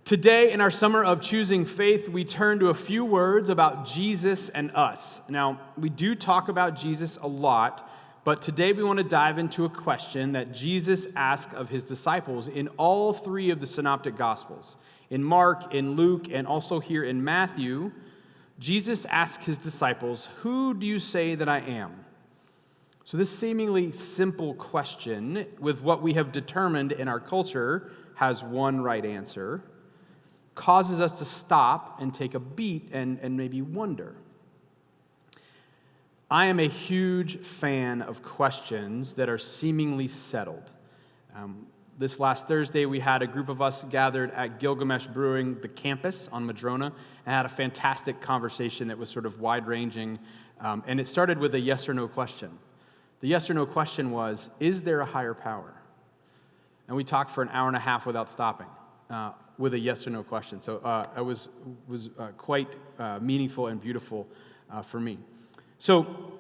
Today, in our summer of choosing faith, we turn to a few words about Jesus and us. Now, we do talk about Jesus a lot, but today we want to dive into a question that Jesus asked of his disciples in all three of the synoptic gospels. In Mark, in Luke, and also here in Matthew, Jesus asked his disciples, "Who do you say that I am?" So this seemingly simple question, with what we have determined in our culture has one right answer, causes us to stop and take a beat and maybe wonder. I am a huge fan of questions that are seemingly settled. This last Thursday, we had a group of us gathered at Gilgamesh Brewing, the campus on Madrona, and had a fantastic conversation that was sort of wide-ranging, and it started with a yes or no question. The yes or no question was, is there a higher power? And we talked for an hour and a half without stopping. With a yes or no question. So it was quite meaningful and beautiful for me. So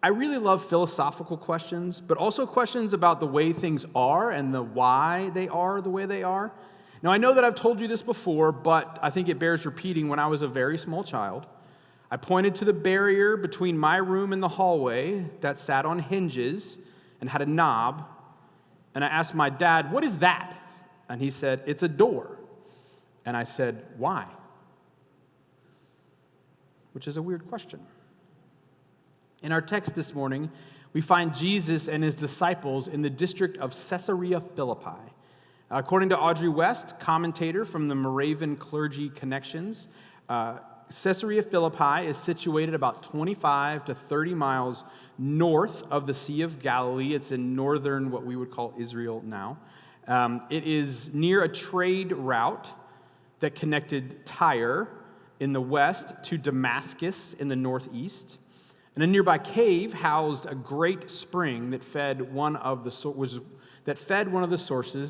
I really love philosophical questions, but also questions about the way things are and the why they are the way they are. Now, I know that I've told you this before, but I think it bears repeating. When I was a very small child, I pointed to the barrier between my room and the hallway that sat on hinges and had a knob, and I asked my dad, "What is that?" And he said, "It's a door." And I said, "Why?" Which is a weird question. In our text this morning, we find Jesus and his disciples in the district of Caesarea Philippi. According to Audrey West, commentator from the Moravian Clergy Connections, Caesarea Philippi is situated about 25 to 30 miles north of the Sea of Galilee. It's in northern, what we would call Israel now. It is near a trade route that connected Tyre in the west to Damascus in the northeast. And a nearby cave housed a great spring that fed one of the sources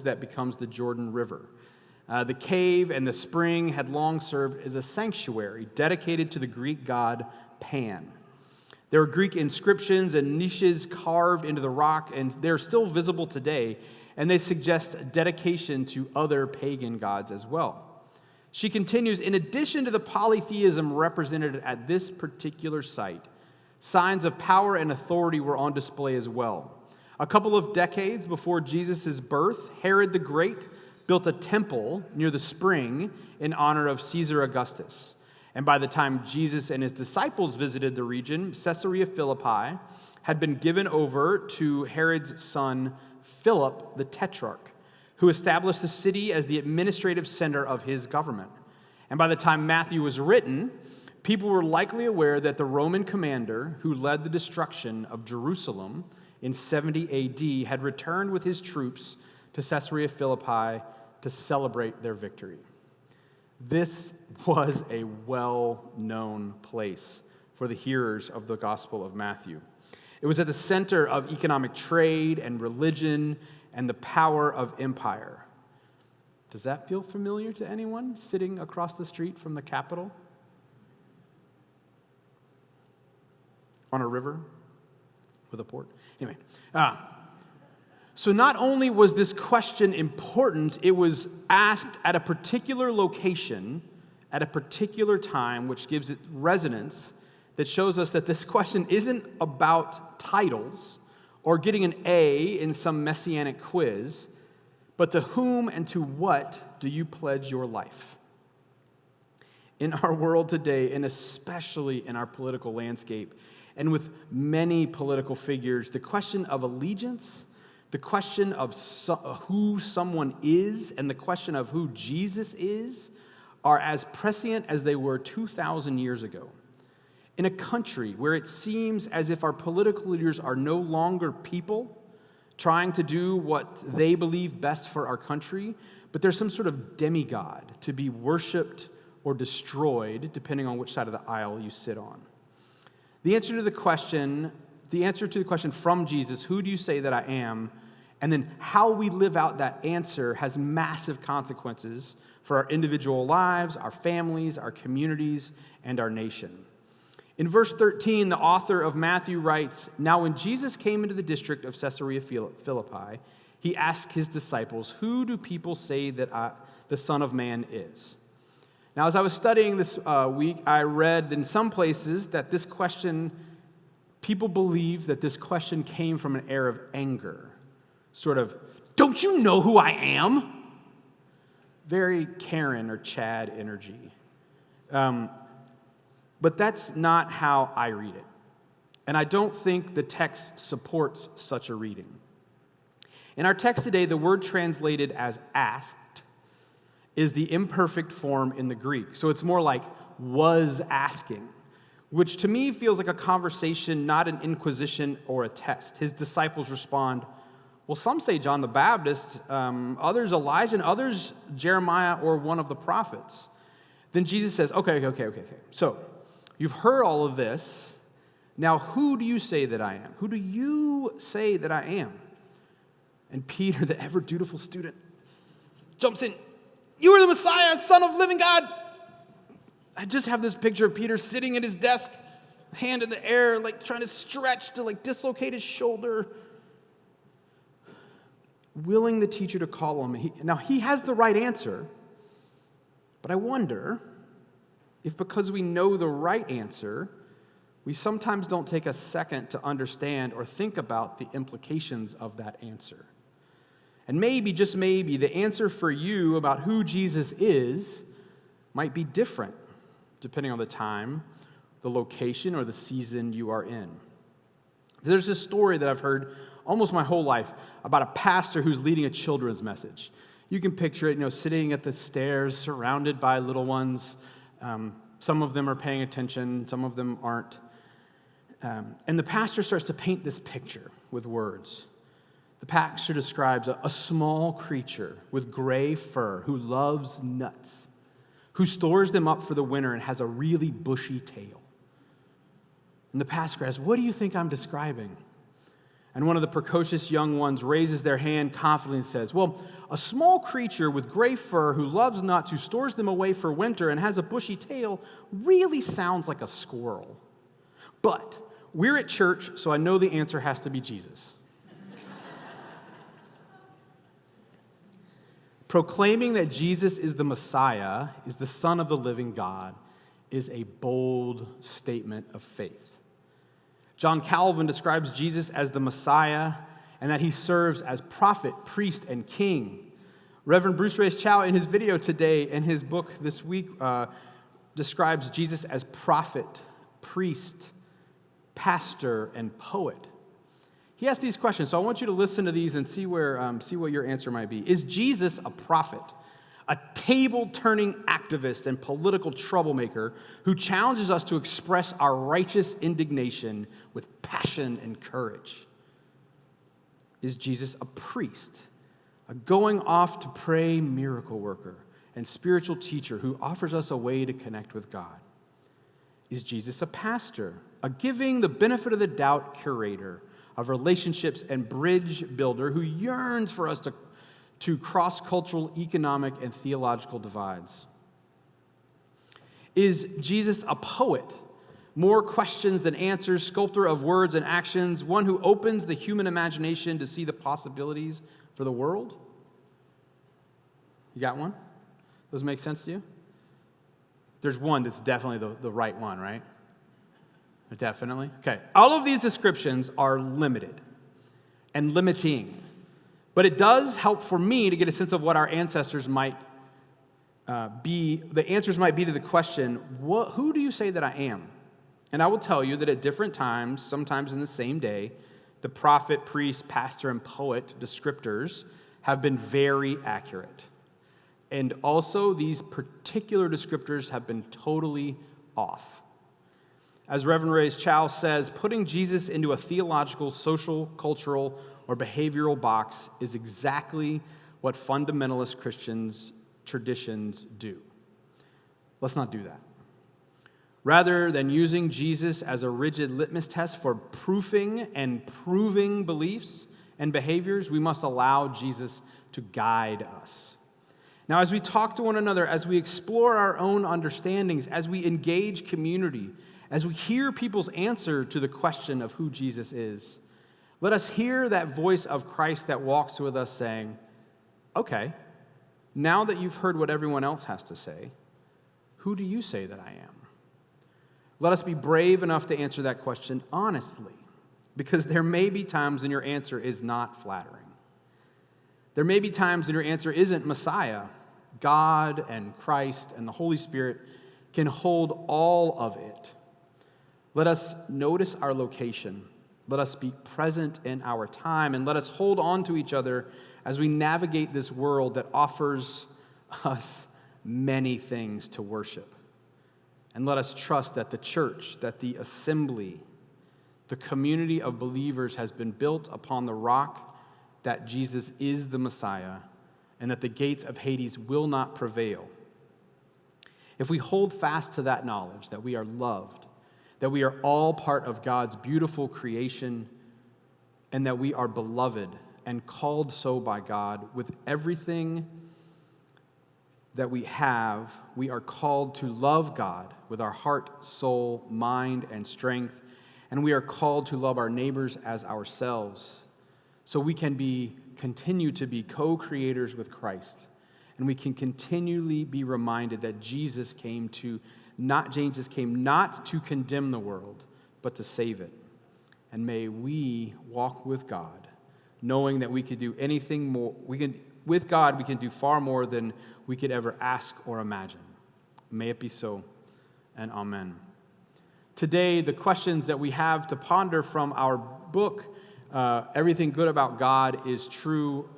that becomes the Jordan River. The cave and the spring had long served as a sanctuary dedicated to the Greek god Pan. There are Greek inscriptions and niches carved into the rock, and they're still visible today, and they suggest dedication to other pagan gods as well. She continues, in addition to the polytheism represented at this particular site, signs of power and authority were on display as well. A couple of decades before Jesus' birth, Herod the Great built a temple near the spring in honor of Caesar Augustus. And by the time Jesus and his disciples visited the region, Caesarea Philippi had been given over to Herod's son, Philip the Tetrarch, who established the city as the administrative center of his government. And by the time Matthew was written, people were likely aware that the Roman commander who led the destruction of Jerusalem in 70 AD had returned with his troops to Caesarea Philippi to celebrate their victory. This was a well-known place for the hearers of the Gospel of Matthew. It was at the center of economic trade and religion and the power of empire. Does that feel familiar to anyone sitting across the street from the Capitol? On a river with a port? Anyway, so not only was this question important, it was asked at a particular location, at a particular time, which gives it resonance that shows us that this question isn't about titles or getting an A in some messianic quiz, but to whom and to what do you pledge your life? In our world today, and especially in our political landscape, and with many political figures, the question of allegiance, the question of who someone is, and the question of who Jesus is are as prescient as they were 2,000 years ago. In a country where it seems as if our political leaders are no longer people trying to do what they believe best for our country, but there's some sort of demigod to be worshiped or destroyed, depending on which side of the aisle you sit on. The answer to the question from Jesus, who do you say that I am, and then how we live out that answer has massive consequences for our individual lives, our families, our communities, and our nation. In verse 13, the author of Matthew writes, "Now when Jesus came into the district of Caesarea Philippi, he asked his disciples, 'Who do people say that the Son of Man is. Now, as I was studying this week, I read in some places that this question, people believe that this question came from an air of anger, sort of, don't you know who I am? Very Karen or Chad energy. But that's not how I read it. And I don't think the text supports such a reading. In our text today, the word translated as asked is the imperfect form in the Greek. So it's more like was asking, which to me feels like a conversation, not an inquisition or a test. His disciples respond, well, some say John the Baptist, others Elijah, and others Jeremiah or one of the prophets. Then Jesus says, okay. So you've heard all of this. Now, who do you say that I am? Who do you say that I am? And Peter, the ever-dutiful student, jumps in. You are the Messiah, Son of living God. I just have this picture of Peter sitting at his desk, hand in the air, like trying to stretch to like dislocate his shoulder, willing the teacher to call him. Now, he has the right answer, but I wonder if because we know the right answer, we sometimes don't take a second to understand or think about the implications of that answer. And maybe, just maybe, the answer for you about who Jesus is might be different depending on the time, the location, or the season you are in. There's this story that I've heard almost my whole life about a pastor who's leading a children's message. You can picture it, sitting at the stairs, surrounded by little ones. Some of them are paying attention, some of them aren't. And the pastor starts to paint this picture with words. The pastor describes a small creature with gray fur who loves nuts, who stores them up for the winter and has a really bushy tail. And the pastor asks, what do you think I'm describing? And one of the precocious young ones raises their hand confidently and says, well, a small creature with gray fur who loves nuts, who stores them away for winter and has a bushy tail really sounds like a squirrel. But we're at church, so I know the answer has to be Jesus. Proclaiming that Jesus is the Messiah, is the Son of the living God, is a bold statement of faith. John Calvin describes Jesus as the Messiah and that he serves as prophet, priest, and king. Reverend Bruce Reyes-Chow, in his video today and his book this week, describes Jesus as prophet, priest, pastor, and poet. He asked these questions, so I want you to listen to these and see what your answer might be. Is Jesus a prophet, a table-turning activist and political troublemaker who challenges us to express our righteous indignation with passion and courage? Is Jesus a priest, a going-off-to-pray miracle worker and spiritual teacher who offers us a way to connect with God? Is Jesus a pastor, a giving the benefit of the doubt curator of relationships and bridge builder who yearns for us to cross-cultural, economic, and theological divides? Is Jesus a poet, more questions than answers, sculptor of words and actions, one who opens the human imagination to see the possibilities for the world? You got one? Those make sense to you? There's one that's definitely the right one, right? Definitely. Okay. All of these descriptions are limited and limiting, but it does help for me to get a sense of what our ancestors might be. The answers might be to the question, who do you say that I am? And I will tell you that at different times, sometimes in the same day, the prophet, priest, pastor, and poet descriptors have been very accurate. And also, these particular descriptors have been totally off. As Reverend Reyes-Chow says, putting Jesus into a theological, social, cultural, or behavioral box is exactly what fundamentalist Christians' traditions do. Let's not do that. Rather than using Jesus as a rigid litmus test for proofing and proving beliefs and behaviors, we must allow Jesus to guide us. Now, as we talk to one another, as we explore our own understandings, as we engage community, as we hear people's answer to the question of who Jesus is, let us hear that voice of Christ that walks with us saying, okay, Now that you've heard what everyone else has to say, who do you say that I am? Let us be brave enough to answer that question honestly, because there may be times when your answer is not flattering. There may be times when your answer isn't Messiah. God and Christ and the Holy Spirit can hold all of it. Let us notice our location. Let us be present in our time, and let us hold on to each other as we navigate this world that offers us many things to worship. And let us trust that the church, that the assembly, the community of believers has been built upon the rock that Jesus is the Messiah, and that the gates of Hades will not prevail. If we hold fast to that knowledge, that we are loved, that we are all part of God's beautiful creation, and that we are beloved and called so by God with everything that we have, we are called to love God with our heart, soul, mind, and strength, and we are called to love our neighbors as ourselves, so we can continue to be co-creators with Christ, and we can continually be reminded that Jesus came not to condemn the world, but to save it. And may we walk with God, knowing that we could do anything more. With God, we can do far more than we could ever ask or imagine. May it be so, and amen. Today, the questions that we have to ponder from our book, Everything Good About God is True.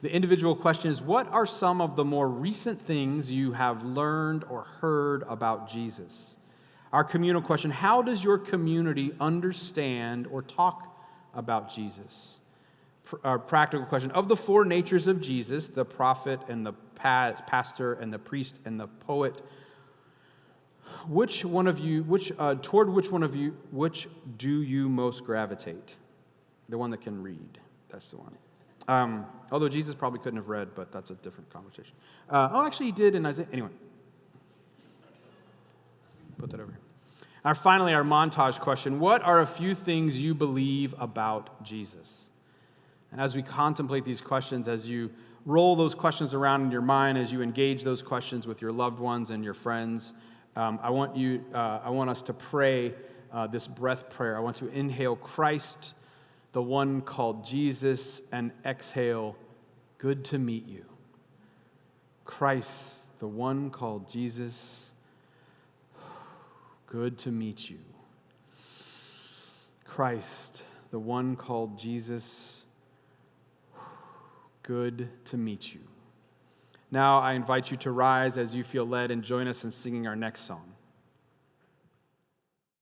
The individual question is, what are some of the more recent things you have learned or heard about Jesus? Our communal question, how does your community understand or talk about Jesus? Our practical question, of the four natures of Jesus, the prophet and the pastor and the priest and the poet, which do you most gravitate? The one that can read, that's the one. Although Jesus probably couldn't have read, but that's a different conversation. Actually he did in Isaiah. Anyway. Put that over here. Finally, our montage question. What are a few things you believe about Jesus? And as we contemplate these questions, as you roll those questions around in your mind, as you engage those questions with your loved ones and your friends, I want us to pray this breath prayer. I want to inhale Christ, the one called Jesus, and exhale, good to meet you. Christ, the one called Jesus, good to meet you. Christ, the one called Jesus, good to meet you. Now I invite you to rise as you feel led and join us in singing our next song.